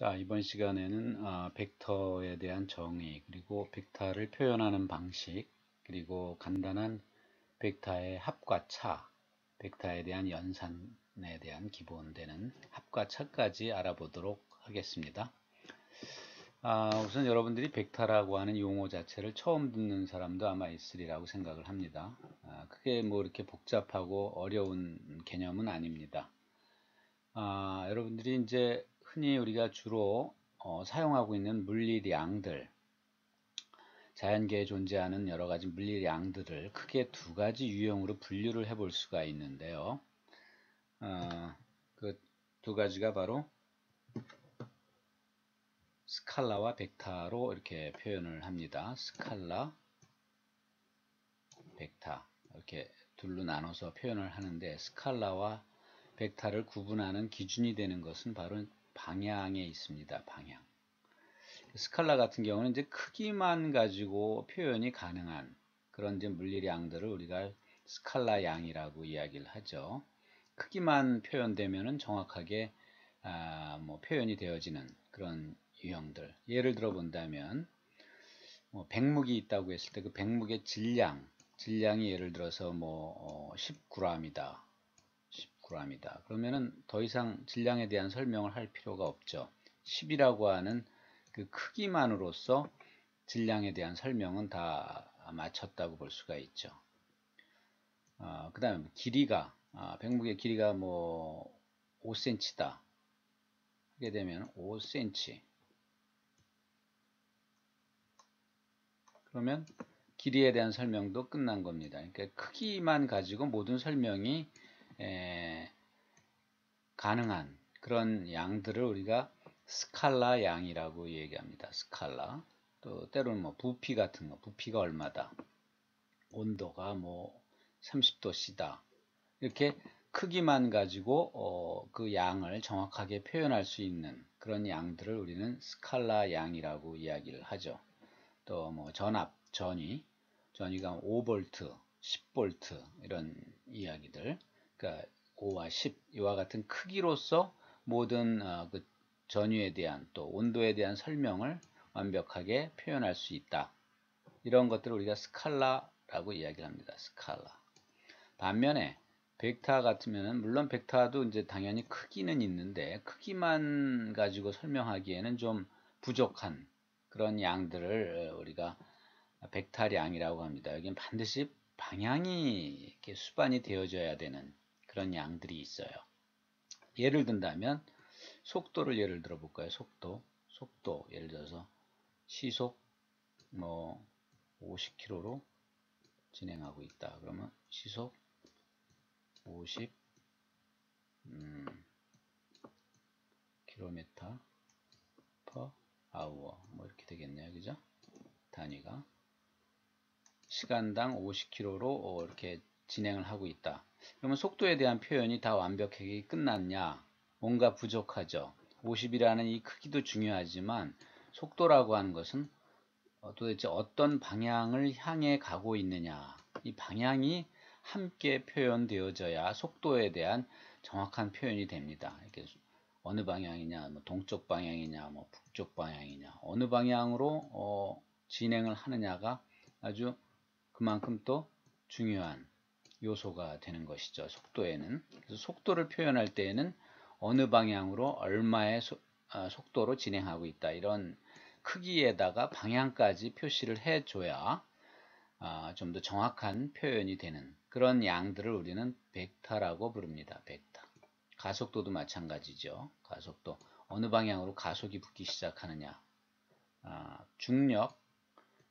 자, 이번 시간에는 벡터에 대한 정의, 그리고 벡터를 표현하는 방식, 그리고 간단한 벡터의 합과 차, 벡터에 대한 연산에 대한 기본되는 합과 차까지 알아보도록 하겠습니다. 우선 여러분들이 벡터라고 하는 용어 자체를 처음 듣는 사람도 아마 있으리라고 생각을 합니다. 크게 뭐 이렇게 복잡하고 어려운 개념은 아닙니다. 여러분들이 이제 흔히 우리가 주로 사용하고 있는 물리량들, 자연계에 존재하는 여러 가지 물리량들을 크게 두 가지 유형으로 분류를 해볼 수가 있는데요. 그 두 가지가 바로 스칼라와 벡터로 이렇게 표현을 합니다. 스칼라, 벡터 이렇게 둘로 나눠서 표현을 하는데, 스칼라와 벡터를 구분하는 기준이 되는 것은 바로 방향에 있습니다. 방향. 스칼라 같은 경우는 이제 크기만 가지고 표현이 가능한 그런 이제 물리량들을 우리가 스칼라 양이라고 이야기를 하죠. 크기만 표현되면은 정확하게 뭐 표현이 되어지는 그런 유형들. 예를 들어 본다면 백묵이 있다고 했을 때 그 백묵의 질량이 예를 들어서 뭐 10g이다. 10g이다. 그러면은 더 이상 질량에 대한 설명을 할 필요가 없죠. 10이라고 하는 그 크기만으로써 질량에 대한 설명은 다 마쳤다고 볼 수가 있죠. 그 다음에 길이가, 백묵의 길이가 뭐 5cm다 하게 되면 5cm, 그러면 길이에 대한 설명도 끝난 겁니다. 그러니까 크기만 가지고 모든 설명이 가능한 그런 양들을 우리가 스칼라 양이라고 얘기합니다. 스칼라. 또 때로는 뭐 부피 같은 거, 부피가 얼마다, 온도가 뭐 30도씨다, 이렇게 크기만 가지고 그 양을 정확하게 표현할 수 있는 그런 양들을 우리는 스칼라 양이라고 이야기를 하죠. 또 뭐 전압, 전위가 5V, 10V 이런 이야기들, 그러니까 5와 10 이와 같은 크기로서 모든 그 전위에 대한 또 온도에 대한 설명을 완벽하게 표현할 수 있다. 이런 것들을 우리가 스칼라라고 이야기를 합니다. 스칼라. 반면에 벡터 같으면은, 물론 벡터도 이제 당연히 크기는 있는데 크기만 가지고 설명하기에는 좀 부족한 그런 양들을 우리가 벡터량이라고 합니다. 여기는 반드시 방향이 이렇게 수반이 되어져야 되는 그런 양들이 있어요. 예를 든다면 속도를 예를 들어 볼까요? 속도 예를 들어서 시속 뭐 50km로 진행하고 있다. 그러면 시속 50 km per hour 뭐 이렇게 되겠네요. 그죠? 단위가 시간당 50km로 이렇게 진행을 하고 있다. 그러면 속도에 대한 표현이 다 완벽하게 끝났냐? 뭔가 부족하죠. 50이라는 이 크기도 중요하지만 속도라고 하는 것은 도대체 어떤 방향을 향해 가고 있느냐, 이 방향이 함께 표현되어져야 속도에 대한 정확한 표현이 됩니다. 이렇게 어느 방향이냐, 뭐 동쪽 방향이냐, 뭐 북쪽 방향이냐, 어느 방향으로 진행을 하느냐가 아주 그만큼 또 중요한 요소가 되는 것이죠. 속도에는. 그래서 속도를 표현할 때에는 어느 방향으로 얼마의 속도로 진행하고 있다, 이런 크기에다가 방향까지 표시를 해줘야 좀 더 정확한 표현이 되는 그런 양들을 우리는 벡터라고 부릅니다. 벡터. 가속도도 마찬가지죠. 가속도 어느 방향으로 가속이 붙기 시작하느냐. 중력,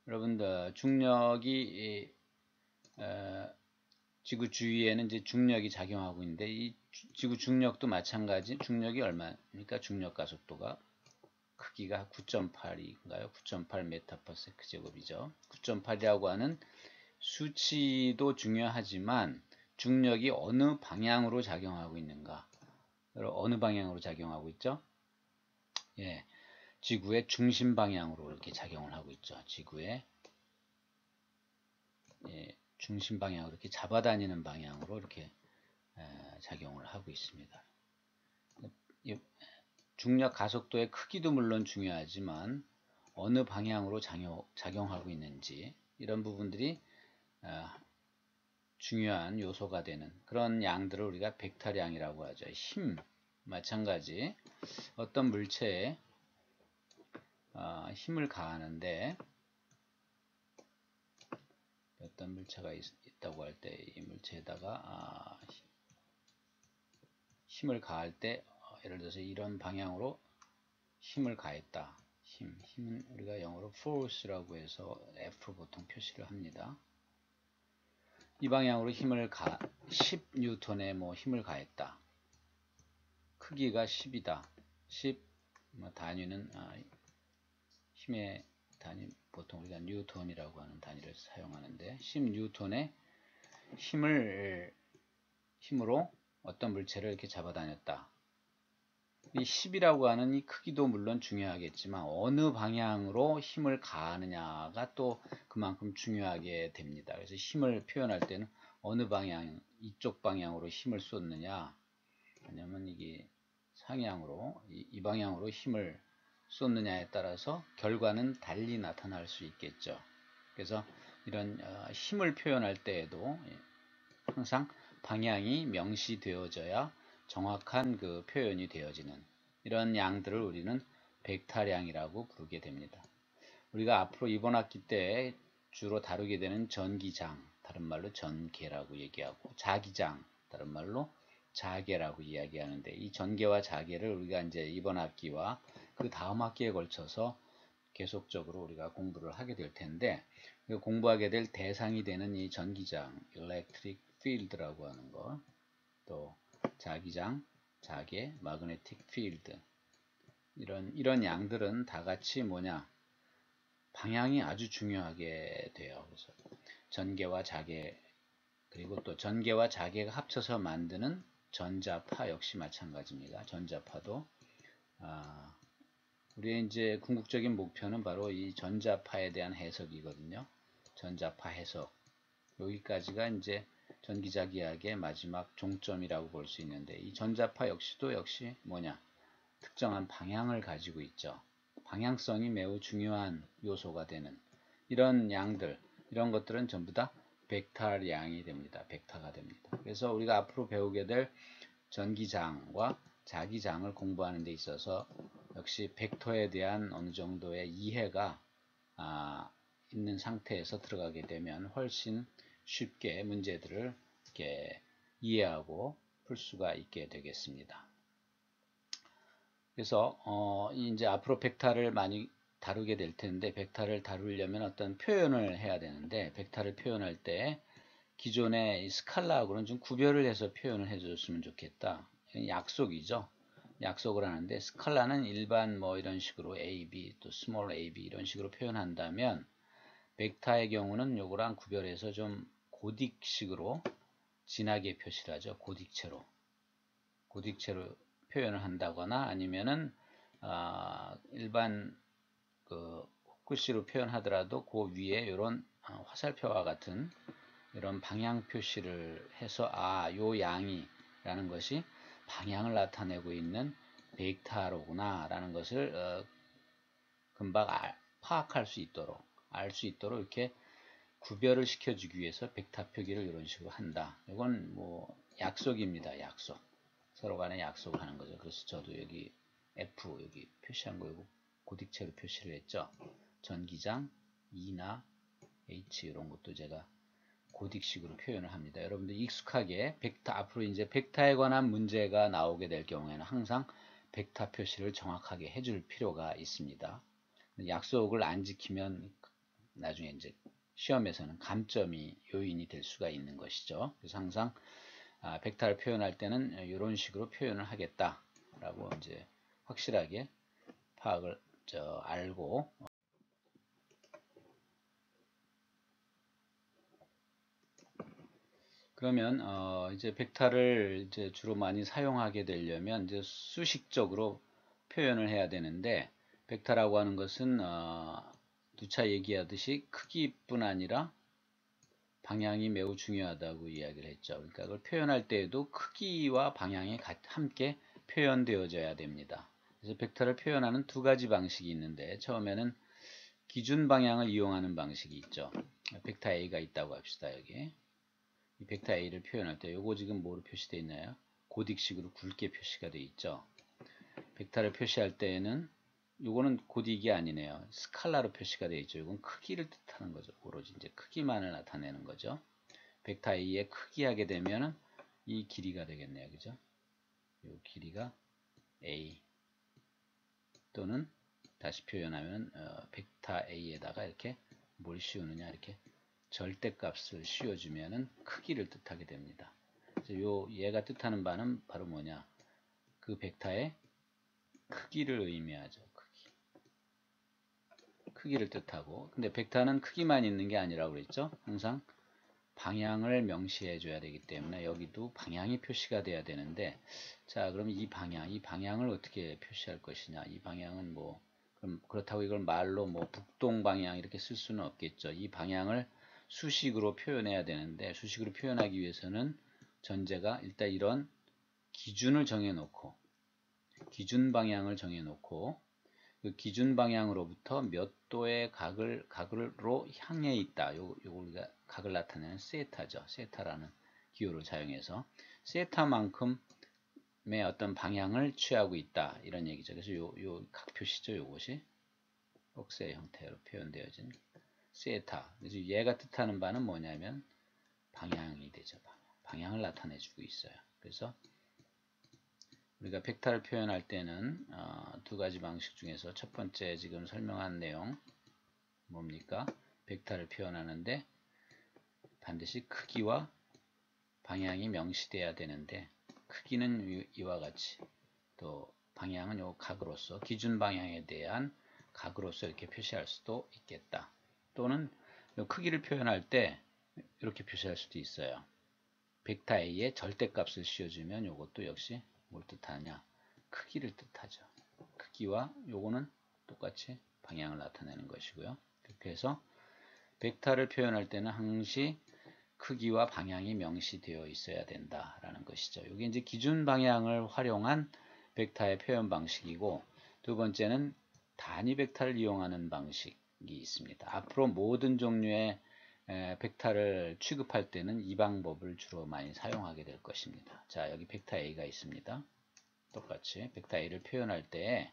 여러분들 중력이 지구 주위에는 이제 중력이 작용하고 있는데, 이 지구 중력도 마찬가지. 중력이 얼마입니까? 중력 가속도가 크기가 9.8인가요? 9.8m/s 제곱이죠. 9.8이라고 하는 수치도 중요하지만 중력이 어느 방향으로 작용하고 있는가? 어느 방향으로 작용하고 있죠? 예, 지구의 중심 방향으로 이렇게 작용을 하고 있죠. 지구의 중심 방향으로 이렇게 잡아다니는 방향으로 이렇게 작용을 하고 있습니다. 중력 가속도의 크기도 물론 중요하지만 어느 방향으로 작용하고 있는지 이런 부분들이 중요한 요소가 되는 그런 양들을 우리가 벡터량이라고 하죠. 힘 마찬가지 어떤 물체에 힘을 가하는데 어떤 물체가 있다고 할 때 이 물체에다가 힘을 가할 때 예를 들어서 이런 방향으로 힘을 가했다. 힘은 우리가 영어로 force라고 해서 F 보통 표시를 합니다. 이 방향으로 힘을 10N의 뭐 힘을 가했다. 크기가 10이다. 10 단위는 힘의 단위 보통 우리가 뉴턴이라고 하는 단위를 사용하는데 10N의 힘으로 어떤 물체를 이렇게 잡아다녔다. 이 10이라고 하는 이 크기도 물론 중요하겠지만 어느 방향으로 힘을 가하느냐가 또 그만큼 중요하게 됩니다. 그래서 힘을 표현할 때는 어느 방향, 이쪽 방향으로 힘을 쏟느냐 아니면 이게 상향으로 이 방향으로 힘을 쏟느냐에 따라서 결과는 달리 나타날 수 있겠죠. 그래서 이런 힘을 표현할 때에도 항상 방향이 명시되어져야 정확한 그 표현이 되어지는 이런 양들을 우리는 벡터량이라고 부르게 됩니다. 우리가 앞으로 이번 학기 때 주로 다루게 되는 전기장, 다른 말로 전개라고 얘기하고 자기장, 다른 말로 자개라고 이야기하는데 이 전개와 자개를 우리가 이제 이번 학기와 그 다음 학기에 걸쳐서 계속적으로 우리가 공부를 하게 될 텐데 공부하게 될 대상이 되는 이 전기장, electric field라고 하는 거, 또 자기장, 자개, magnetic field 이런 양들은 다 같이 뭐냐 방향이 아주 중요하게 돼요. 그래서 전개와 자개 그리고 또 전개와 자개가 합쳐서 만드는 전자파 역시 마찬가지입니다. 전자파도 우리의 이제 궁극적인 목표는 바로 이 전자파에 대한 해석이거든요. 전자파 해석 여기까지가 이제 전기자기학의 마지막 종점이라고 볼 수 있는데 이 전자파 역시 뭐냐 특정한 방향을 가지고 있죠. 방향성이 매우 중요한 요소가 되는 이런 양들 이런 것들은 전부 다 벡터량이 됩니다. 벡터가 됩니다. 그래서 우리가 앞으로 배우게 될 전기장과 자기장을 공부하는 데 있어서 역시 벡터에 대한 어느 정도의 이해가 있는 상태에서 들어가게 되면 훨씬 쉽게 문제들을 이렇게 이해하고 풀 수가 있게 되겠습니다. 그래서 이제 앞으로 벡터를 많이 다루게 될 텐데 벡터를 다루려면 어떤 표현을 해야 되는데 벡터를 표현할 때 기존의 스칼라하고는 좀 구별을 해서 표현을 해줬으면 좋겠다. 약속이죠. 약속을 하는데 스칼라는 일반 뭐 이런 식으로 A, B 또 스몰 a, B 이런 식으로 표현한다면 벡터의 경우는 요거랑 구별해서 좀 고딕식으로 진하게 표시를 하죠. 고딕체로 표현을 한다거나 아니면은 일반 그 글씨로 표현하더라도 그 위에 이런 화살표와 같은 이런 방향 표시를 해서 요 양이 라는 것이 방향을 나타내고 있는 벡터로구나 라는 것을 금방 파악할 수 있도록 알 수 있도록 이렇게 구별을 시켜주기 위해서 벡터 표기를 이런 식으로 한다. 이건 뭐 약속입니다. 약속. 서로 간에 약속을 하는 거죠. 그래서 저도 여기 F 여기 표시한 거 이거 고딕체로 표시를 했죠. 전기장, E나 H 이런 것도 제가 고딕식으로 표현을 합니다. 여러분들 익숙하게 벡터 앞으로 이제 벡터에 관한 문제가 나오게 될 경우에는 항상 벡터 표시를 정확하게 해줄 필요가 있습니다. 약속을 안 지키면 나중에 이제 시험에서는 감점이 요인이 될 수가 있는 것이죠. 그래서 항상 벡터를 표현할 때는 이런 식으로 표현을 하겠다라고 이제 확실하게 파악을 알고 그러면 이제 벡터를 이제 주로 많이 사용하게 되려면 이제 수식적으로 표현을 해야 되는데 벡터라고 하는 것은 누차 얘기하듯이 크기뿐 아니라 방향이 매우 중요하다고 이야기를 했죠. 그러니까 그걸 표현할 때에도 크기와 방향이 함께 표현되어져야 됩니다. 그래서 벡터를 표현하는 두 가지 방식이 있는데, 처음에는 기준 방향을 이용하는 방식이 있죠. 벡터 A가 있다고 합시다. 여기 이 벡터 A를 표현할 때 요거 지금 뭐로 표시되어 있나요? 고딕식으로 굵게 표시가 되어 있죠. 벡터를 표시할 때에는 요거는 고딕이 아니네요. 스칼라로 표시가 되어 있죠. 이건 크기를 뜻하는 거죠. 오로지 이제 크기만을 나타내는 거죠. 벡터 A의 크기 하게 되면은 이 길이가 되겠네요. 그죠? 요 길이가 A, 또는 다시 표현하면 벡터 A에다가 이렇게 뭘 씌우느냐, 이렇게 절대값을 씌워주면은 크기를 뜻하게 됩니다. 그래서 얘가 뜻하는 바는 바로 뭐냐, 그 벡터의 크기를 의미하죠. 크기를 뜻하고, 근데 벡터는 크기만 있는 게 아니라고 그랬죠. 항상 방향을 명시해 줘야 되기 때문에 여기도 방향이 표시가 돼야 되는데, 자, 그럼 이 방향을 어떻게 표시할 것이냐. 이 방향은 뭐, 그럼 그렇다고 이걸 말로 뭐 북동 방향 이렇게 쓸 수는 없겠죠. 이 방향을 수식으로 표현해야 되는데, 수식으로 표현하기 위해서는 전제가 일단 이런 기준을 정해놓고, 기준 방향을 정해놓고, 그 기준 방향으로부터 몇 도의 각으로 향해 있다. 요거 우리가 각을 나타내는 세타죠. 세타라는 기호를 사용해서 세타만큼의 어떤 방향을 취하고 있다. 이런 얘기죠. 그래서 요 각 표시죠. 요것이 억세 형태로 표현되어진 세타. 그래서 얘가 뜻하는 바는 뭐냐면 방향이 되죠. 방향을 나타내주고 있어요. 그래서 우리가 벡터를 표현할 때는 두 가지 방식 중에서 첫 번째 지금 설명한 내용 뭡니까? 벡터를 표현하는데 반드시 크기와 방향이 명시돼야 되는데, 크기는 이와 같이, 또 방향은 요 각으로서, 기준 방향에 대한 각으로서 이렇게 표시할 수도 있겠다. 또는 요 크기를 표현할 때 이렇게 표시할 수도 있어요. 벡터 A에 절대값을 씌워주면 이것도 역시 뭘 뜻하냐? 크기를 뜻하죠. 크기와 요거는 똑같이 방향을 나타내는 것이고요. 그렇게 해서 벡터를 표현할 때는 항시 크기와 방향이 명시되어 있어야 된다라는 것이죠. 이게 이제 기준 방향을 활용한 벡터의 표현 방식이고, 두 번째는 단위 벡터를 이용하는 방식이 있습니다. 앞으로 모든 종류의 벡터를 취급할 때는 이 방법을 주로 많이 사용하게 될 것입니다. 자, 여기 벡터 A가 있습니다. 똑같이 벡터 A를 표현할 때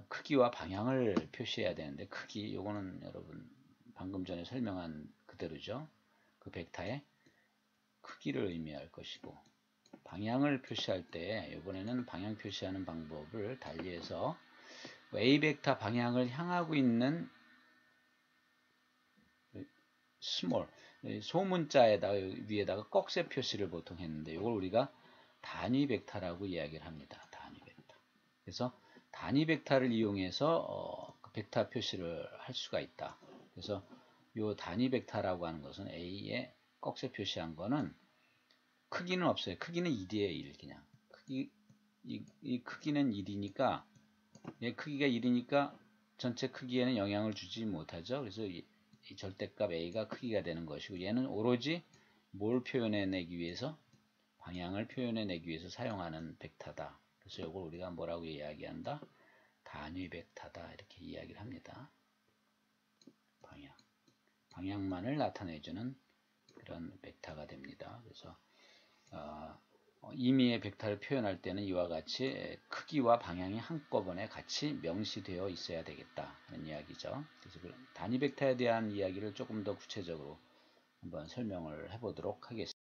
크기와 방향을 표시해야 되는데, 크기, 요거는 여러분 방금 전에 설명한 그대로죠. 그 벡터의 크기를 의미할 것이고, 방향을 표시할 때 이번에는 방향 표시하는 방법을 달리해서 A 벡터 방향을 향하고 있는 스몰, 소문자에다가 위에다가 꺽쇠 표시를 보통 했는데, 이걸 우리가 단위 벡터라고 이야기를 합니다. 단위 벡터. 그래서 단위 벡터를 이용해서 그 벡터 표시를 할 수가 있다. 그래서 이 단위 벡터라고 하는 것은 A에 꺽쇠 표시한 거는 크기는 없어요. 크기는 1이에요. 1 그냥. 이 크기는 1이니까, 얘 크기가 1이니까 전체 크기에는 영향을 주지 못하죠. 그래서 이 절대값 A가 크기가 되는 것이고, 얘는 오로지 뭘 표현해내기 위해서, 방향을 방향해내기 위해서 사용하는 벡터다. 그래서 이걸 우리가 뭐라고 이야기한다? 단위 벡터다. 이렇게 이야기를 합니다. 방향만을 나타내주는 그런 벡터가 됩니다. 그래서 임의의 벡터를 표현할 때는 이와 같이 크기와 방향이 한꺼번에 같이 명시되어 있어야 되겠다 하는 이야기죠. 그래서 단위 벡터에 대한 이야기를 조금 더 구체적으로 한번 설명을 해보도록 하겠습니다.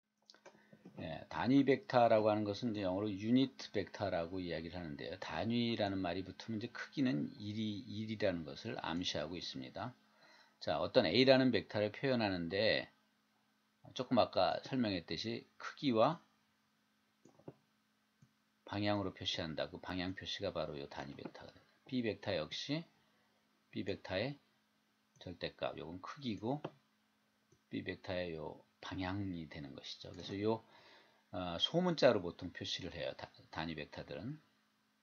단위 벡터라고 하는 것은 이제 영어로 유니트 벡터라고 이야기를 하는데요. 단위라는 말이 붙으면 이제 크기는 1이라는 것을 암시하고 있습니다. 자, 어떤 A라는 벡터를 표현하는데, 조금 아까 설명했듯이 크기와 방향으로 표시한다. 그 방향 표시가 바로 이 단위 벡터가 됩니다. B 벡터 역시 B 벡터의 절대값, 요건 크기고 B 벡터의 요 방향이 되는 것이죠. 그래서 요 소문자로 보통 표시를 해요. 단위 벡터들은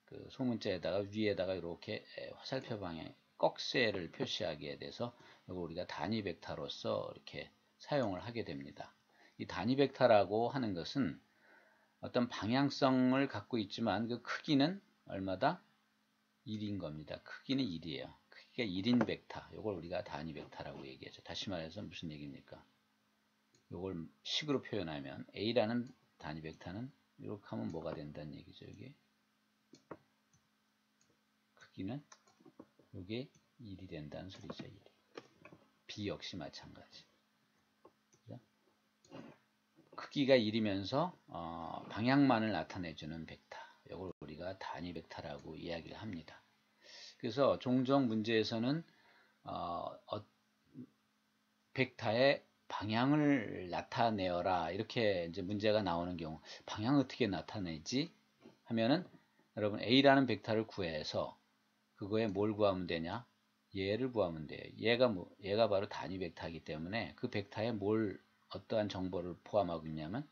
그 소문자에다가 위에다가 이렇게 화살표 방향 꺽쇠를 표시하게 돼서 이걸 우리가 단위 벡터로서 이렇게 사용을 하게 됩니다. 이 단위 벡터라고 하는 것은 어떤 방향성을 갖고 있지만 그 크기는 얼마다? 1인 겁니다. 크기는 1이에요. 크기가 1인 벡터. 이걸 우리가 단위 벡터라고 얘기하죠. 다시 말해서 무슨 얘기입니까? 이걸 식으로 표현하면 A라는 단위 벡터는 이렇게 하면 뭐가 된다는 얘기죠. 여기 크기는 이게 1이 된다는 소리죠. 1. B 역시 마찬가지. 그죠? 크기가 1이면서 방향만을 나타내주는 벡터. 이걸 우리가 단위 벡터라고 이야기를 합니다. 그래서 종종 문제에서는 벡터의 방향을 나타내어라 이렇게 이제 문제가 나오는 경우 방향 어떻게 나타내지 하면은 여러분 A라는 벡터를 구해서 그거에 뭘 구하면 되냐? 얘를 구하면 돼요. 얘가 바로 단위 벡터이기 때문에 그 벡터에 어떠한 정보를 포함하고 있냐면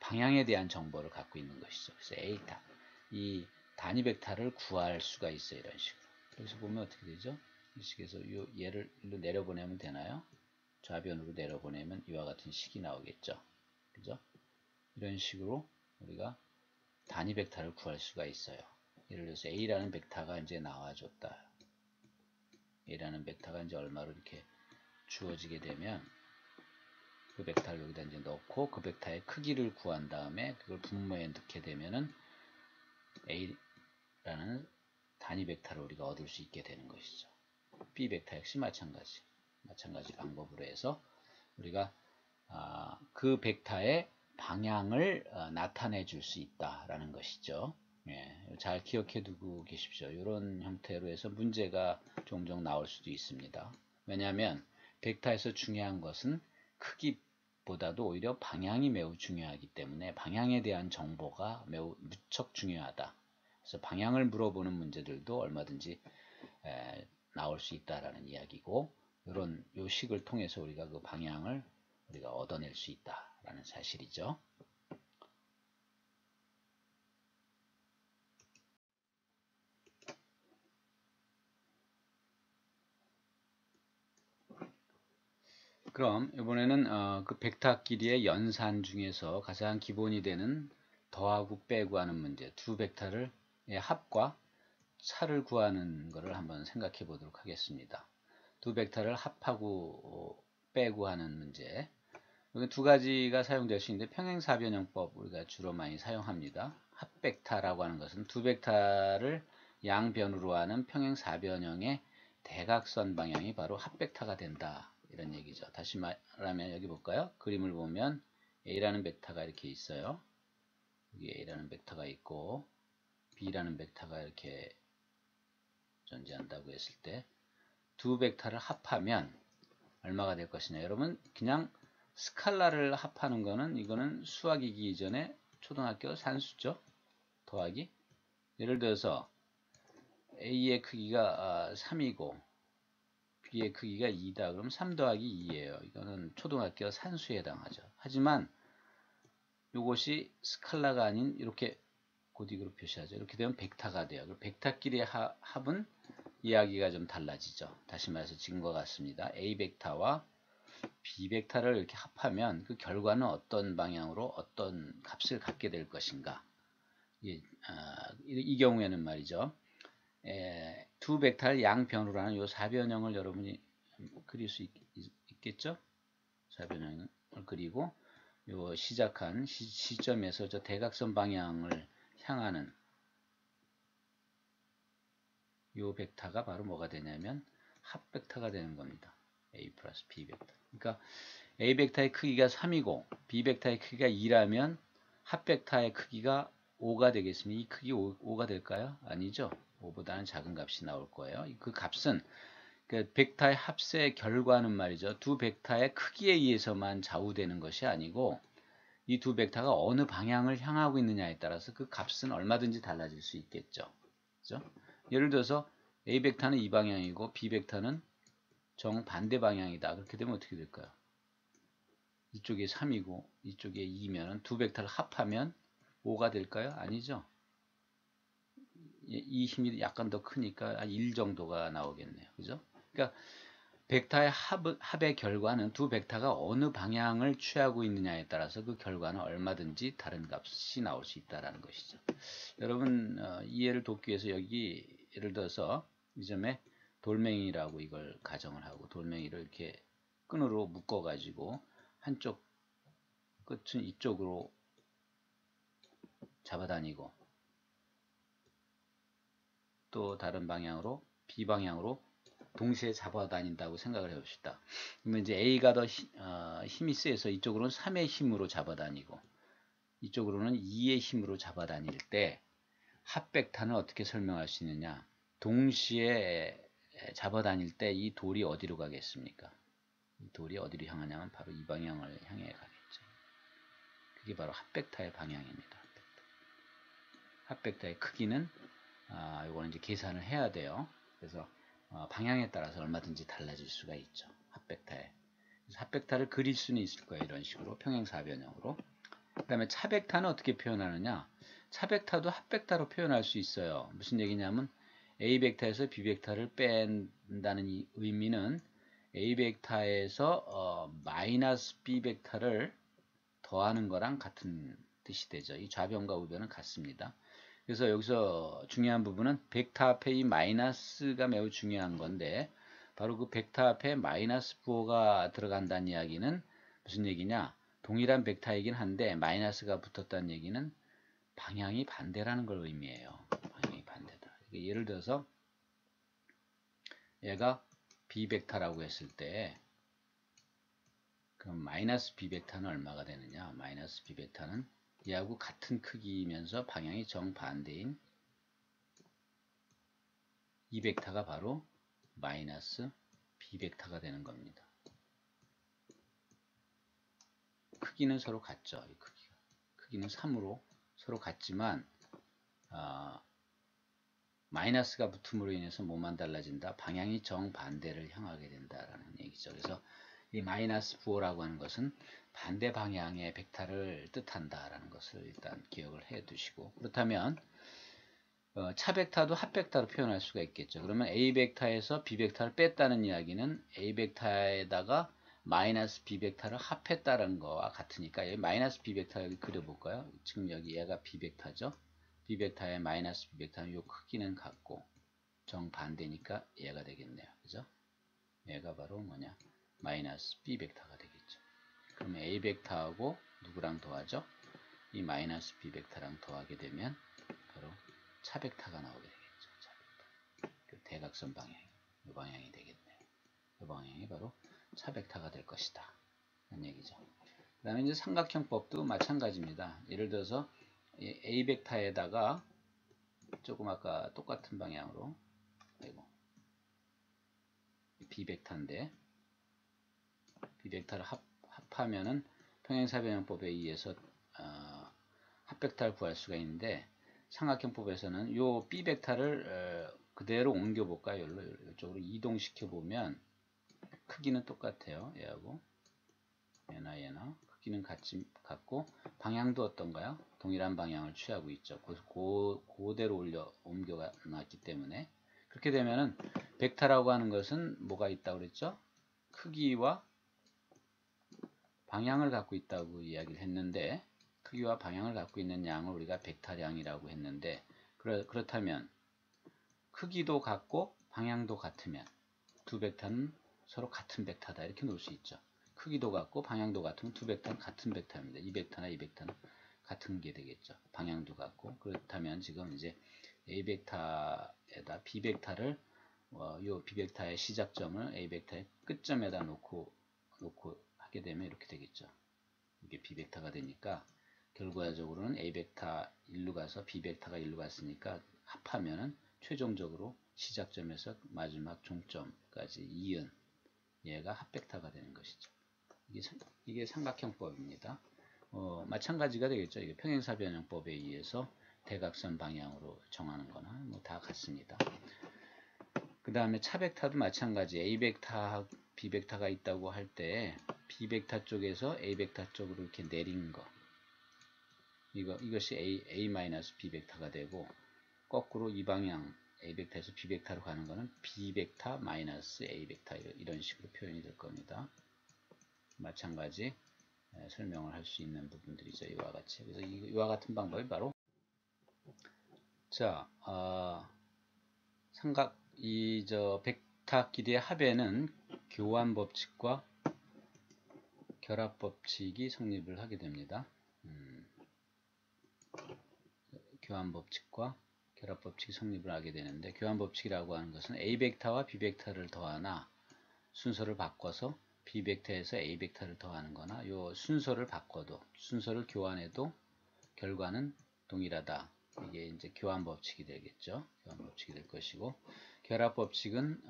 방향에 대한 정보를 갖고 있는 것이죠. 그래서 A타 이 단위 벡터를 구할 수가 있어요. 이런 식으로. 여기서 보면 어떻게 되죠? 이 식에서 얘를 일로 내려보내면 되나요? 좌변으로 내려보내면 이와 같은 식이 나오겠죠. 그죠? 이런 식으로 우리가 단위 벡터를 구할 수가 있어요. 예를 들어서 A라는 벡터가 이제 나와줬다. A라는 벡터가 이제 얼마로 이렇게 주어지게 되면 그 벡터를 여기다 이제 넣고 그 벡터의 크기를 구한 다음에 그걸 분모에 넣게 되면은 A라는 단위 벡터를 우리가 얻을 수 있게 되는 것이죠. B 벡터 역시 마찬가지 방법으로 해서 우리가 그 벡터의 방향을 나타내 줄 수 있다라는 것이죠. 예, 잘 기억해 두고 계십시오. 이런 형태로 해서 문제가 종종 나올 수도 있습니다. 왜냐하면 벡터에서 중요한 것은 크기보다도 오히려 방향이 매우 중요하기 때문에 방향에 대한 정보가 매우 무척 중요하다. 그래서 방향을 물어보는 문제들도 얼마든지 나올 수 있다라는 이야기고 이런 요식을 통해서 우리가 그 방향을 우리가 얻어낼 수 있다라는 사실이죠. 그럼 이번에는 그 벡터 길이의 연산 중에서 가장 기본이 되는 더하고 빼고 하는 문제, 두 벡터를 합과 차를 구하는 것을 한번 생각해 보도록 하겠습니다. 두 벡터를 합하고 빼고 하는 문제. 여기 두 가지가 사용될 수 있는데 평행사변형법 우리가 주로 많이 사용합니다. 합벡터라고 하는 것은 두 벡터를 양변으로 하는 평행사변형의 대각선 방향이 바로 합벡터가 된다. 이런 얘기죠. 다시 말하면 여기 볼까요? 그림을 보면 A라는 벡터가 이렇게 있어요. 여기 A라는 벡터가 있고 B라는 벡터가 이렇게 존재한다고 했을 때 두 벡터를 합하면 얼마가 될 것이냐. 여러분 그냥 스칼라를 합하는 거는 이거는 수학이기 이전에 초등학교 산수죠. 더하기. 예를 들어서 A의 크기가 3이고 B의 크기가 2다. 그럼 3 더하기 2예요. 이거는 초등학교 산수에 해당하죠. 하지만 이것이 스칼라가 아닌 이렇게 고딕으로 표시하죠. 이렇게 되면 벡터가 돼요. 벡터끼리의 합은 이야기가 좀 달라지죠. 다시 말해서 지금과 같습니다. A 벡터와 B 벡터를 이렇게 합하면 그 결과는 어떤 방향으로 어떤 값을 갖게 될 것인가. 이 경우에는 말이죠. 두 벡터를 양변으로 하는 이 사변형을 여러분이 그릴 수 있겠죠? 사변형을 그리고 요 시작한 시점에서 저 대각선 방향을 향하는 요 벡터가 바로 뭐가 되냐면 합 벡터가 되는 겁니다. A 플러스 B 벡터. 그러니까 A 벡터의 크기가 3이고 B 벡터의 크기가 2라면 합 벡터의 크기가 5가 되겠습니다. 이 크기 5가 될까요? 아니죠. 5보다는 작은 값이 나올 거예요. 그 값은 그 벡터의 합세의 결과는 말이죠. 두 벡터의 크기에 의해서만 좌우되는 것이 아니고 이 두 벡터가 어느 방향을 향하고 있느냐에 따라서 그 값은 얼마든지 달라질 수 있겠죠. 그죠? 예를 들어서 A 벡터는 이 방향이고 B 벡터는 정반대 방향이다. 그렇게 되면 어떻게 될까요? 이쪽에 3이고 이쪽에 2면 두 벡터를 합하면 5가 될까요? 아니죠. 이 힘이 약간 더 크니까 한 1 정도가 나오겠네요. 그죠? 그러니까 벡터의 합의 결과는 두 벡터가 어느 방향을 취하고 있느냐에 따라서 그 결과는 얼마든지 다른 값이 나올 수 있다는 것이죠. 여러분 이해를 돕기 위해서 여기 예를 들어서 이 점에 돌멩이라고 이걸 가정을 하고 돌멩이를 이렇게 끈으로 묶어 가지고 한쪽 끝은 이쪽으로 잡아다니고 또 다른 방향으로 B방향으로 동시에 잡아다닌다고 생각을 해봅시다. 그러면 이제 A가 더 힘이 세서 이쪽으로는 3의 힘으로 잡아다니고 이쪽으로는 2의 힘으로 잡아다닐 때 합벡터는 어떻게 설명할 수 있느냐? 동시에 잡아다닐 때 이 돌이 어디로 가겠습니까? 이 돌이 어디로 향하냐면 바로 이 방향을 향해 가겠죠. 그게 바로 합벡터의 방향입니다. 합벡터의 크기는 이거는 이제 계산을 해야 돼요. 그래서 방향에 따라서 얼마든지 달라질 수가 있죠. 합벡터에. 그래서 합벡터를 그릴 수는 있을 거예요. 이런 식으로 평행사변형으로. 그 다음에 차벡터는 어떻게 표현하느냐? 차벡터도 합벡터로 표현할 수 있어요. 무슨 얘기냐면 A벡터에서 B벡터를 뺀다는 이 의미는 A벡터에서 마이너스 B벡터를 더하는 거랑 같은 뜻이 되죠. 이 좌변과 우변은 같습니다. 그래서 여기서 중요한 부분은 벡터 앞에 이 마이너스가 매우 중요한 건데 바로 그 벡터 앞에 마이너스 부호가 들어간다는 이야기는 무슨 얘기냐? 동일한 벡터이긴 한데 마이너스가 붙었다는 얘기는 방향이 반대라는 걸 의미해요. 방향이 반대다. 예를 들어서 얘가 B벡터라고 했을 때 그럼 마이너스 B벡터는 얼마가 되느냐? 마이너스 B벡터는 얘하고 같은 크기이면서 방향이 정반대인 이 벡터가 바로 마이너스 B벡터가 되는 겁니다. 크기는 서로 같죠. 이 크기는 3으로 서로 같지만 마이너스가 붙음으로 인해서 뭐만 달라진다? 방향이 정반대를 향하게 된다라는 얘기죠. 그래서 이 마이너스 부호라고 하는 것은 반대 방향의 벡터를 뜻한다라는 것을 일단 기억을 해 두시고 그렇다면 차벡터도 합벡터로 표현할 수가 있겠죠. 그러면 A벡터에서 B벡터를 뺐다는 이야기는 A벡터에다가 마이너스 B벡터를 합했다는 거와 같으니까 여기 마이너스 B벡터 여기 그려볼까요? 지금 여기 얘가 B벡터죠. B벡터의 마이너스 B벡터는 요 크기는 같고 정반대니까 얘가 되겠네요. 그죠? 얘가 바로 뭐냐? 마이너스 B벡터가 되겠죠. 그러면 A벡터하고 누구랑 더하죠? 이 마이너스 B벡터랑 더하게 되면 바로 차벡터가 나오게 되겠죠. 차벡터. 그 대각선 방향, 이 방향이 되겠네요. 이 방향이 바로 차벡터가 될 것이다. 그런 얘기죠. 그 다음에 이제 삼각형법도 마찬가지입니다. 예를 들어서 A벡터에다가 조금 아까 똑같은 방향으로 B벡터인데 B벡터를 합하면은 평행사변형법에 의해서 합벡터를 구할 수가 있는데 삼각형법에서는 요 B벡터를 그대로 옮겨 볼까요? 이쪽으로 이동시켜 보면 크기는 똑같아요. 얘하고 얘나 크기는 같고 방향도 어떤가요? 동일한 방향을 취하고 있죠. 그대로 옮겨 놨기 때문에 그렇게 되면은 벡터라고 하는 것은 뭐가 있다고 그랬죠? 크기와 방향을 갖고 있다고 이야기를 했는데 크기와 방향을 갖고 있는 양을 우리가 벡터량이라고 했는데 그렇다면 크기도 같고 방향도 같으면 두 벡터는 서로 같은 벡터다 이렇게 놓을 수 있죠. 크기도 같고 방향도 같으면 두 벡터는 같은 벡터입니다. 이 벡터나 이 벡터는 같은 게 되겠죠. 방향도 같고 그렇다면 지금 이제 A 벡터에다 B 벡터를 요 B 벡터의 시작점을 A 벡터의 끝점에다 놓고 하게 되면 이렇게 되겠죠. 이게 B 벡터가 되니까 결과적으로는 A 벡터 1로 가서 B 벡터가 1로 갔으니까 합하면은 최종적으로 시작점에서 마지막 종점까지 이은 얘가 합벡터가 되는 것이죠. 이게 삼각형법입니다. 마찬가지가 되겠죠. 이게 평행사변형법에 의해서 대각선 방향으로 정하는 거나 뭐 다 같습니다. 그 다음에 차벡터도 마찬가지 A벡터, B벡터가 있다고 할 때 B벡터 쪽에서 A벡터 쪽으로 이렇게 내린 거 이것이 A-B벡터가 되고 거꾸로 이 방향 A 벡터에서 B 벡터로 가는 거는 B 벡터 마이너스 A 벡터 이런 식으로 표현이 될 겁니다. 마찬가지 설명을 할 수 있는 부분들이죠. 이와 같이. 그래서 이와 같은 방법이 바로 자, 삼각 벡터 길이의 합에는 교환 법칙과 결합 법칙이 성립을 하게 됩니다. 교환 법칙과 결합 법칙이 성립을 하게 되는데, 교환 법칙이라고 하는 것은 A 벡터와 B 벡터를 더하나 순서를 바꿔서 B 벡터에서 A 벡터를 더하는 거나 요 순서를 바꿔도 순서를 교환해도 결과는 동일하다. 이게 이제 교환 법칙이 되겠죠. 교환 법칙이 될 것이고, 결합 법칙은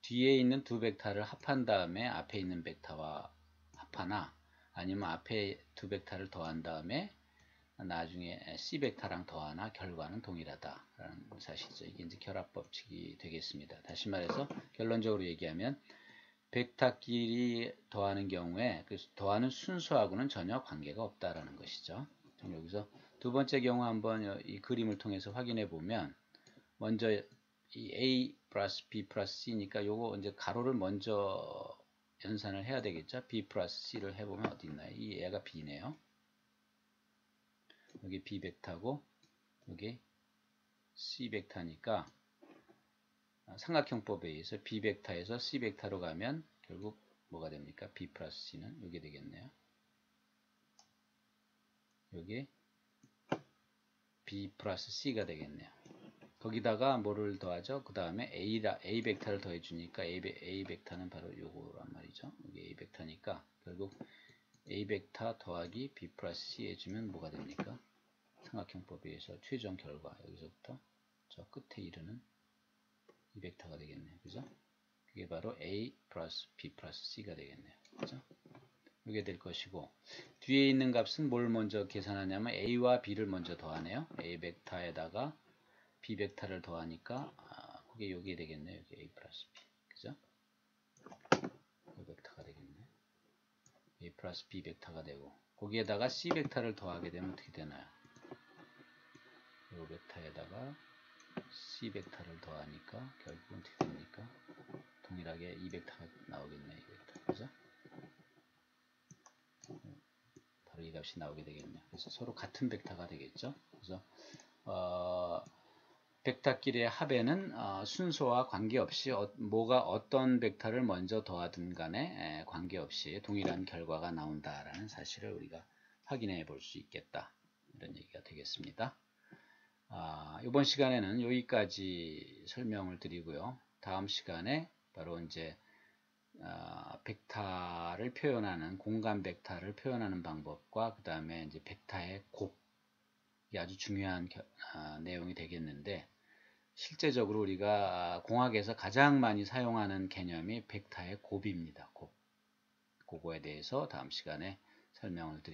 뒤에 있는 두 벡터를 합한 다음에 앞에 있는 벡터와 합하나 아니면 앞에 두 벡터를 더한 다음에 나중에 C 벡터랑 더하나 결과는 동일하다라는 사실이죠. 이게 이제 결합 법칙이 되겠습니다. 다시 말해서 결론적으로 얘기하면 벡터끼리 더하는 경우에 그 더하는 순서하고는 전혀 관계가 없다라는 것이죠. 여기서 두 번째 경우 한번 이 그림을 통해서 확인해 보면, 먼저 이 A 플러스 B 플러스 C니까 요거 이제 가로를 먼저 연산을 해야 되겠죠. B 플러스 C를 해보면 어디 있나요? 이 얘가 B네요. 여기 B 벡터고 여기 C 벡터니까 삼각형법에 의해서 B 벡터에서 C 벡터로 가면 결국 뭐가 됩니까? B 플러스 C는 이게 되겠네요. 여기 B 플러스 C가 되겠네요. 거기다가 뭐를 더하죠? 그 다음에 A 벡터를 더해주니까 A 벡터는 바로 요거란 말이죠. 여기 A 벡터니까 결국 A 벡터 더하기 B 플러스 C 해주면 뭐가 됩니까? 삼각형법에 의해서 최종 결과, 여기서부터 저 끝에 이르는 이 벡터가 되겠네요. 그죠? 그게 바로 A 플러스 B 플러스 C가 되겠네요. 그죠? 이게 될 것이고, 뒤에 있는 값은 뭘 먼저 계산하냐면 A와 B를 먼저 더하네요. A 벡터에다가 B 벡터를 더하니까 그게 여기 되겠네요. 여기 A 플러스 B. 그죠? 이 벡터가 되겠네. A 플러스 B 벡터가 되고, 거기에다가 C 벡터를 더하게 되면 어떻게 되나요? 이 벡터에다가 C 벡터를 더하니까 결국은 어떻게 됩니까? 동일하게 이 벡터가 나오겠네요. 이 벡터. 그죠? 바로 이 값이 나오게 되겠네요. 그래서 서로 같은 벡터가 되겠죠. 그래서 벡터끼리의 합에는 순서와 관계없이 뭐가 어떤 벡터를 먼저 더하든 간에 관계없이 동일한 결과가 나온다라는 사실을 우리가 확인해 볼 수 있겠다. 이런 얘기가 되겠습니다. 이번 시간에는 여기까지 설명을 드리고요. 다음 시간에 바로 이제 벡터를 표현하는 공간 벡터를 표현하는 방법과 그 다음에 이제 벡터의 곱이 아주 중요한 내용이 되겠는데, 실제적으로 우리가 공학에서 가장 많이 사용하는 개념이 벡터의 곱입니다. 곱. 그거에 대해서 다음 시간에 설명을 드리겠습니다.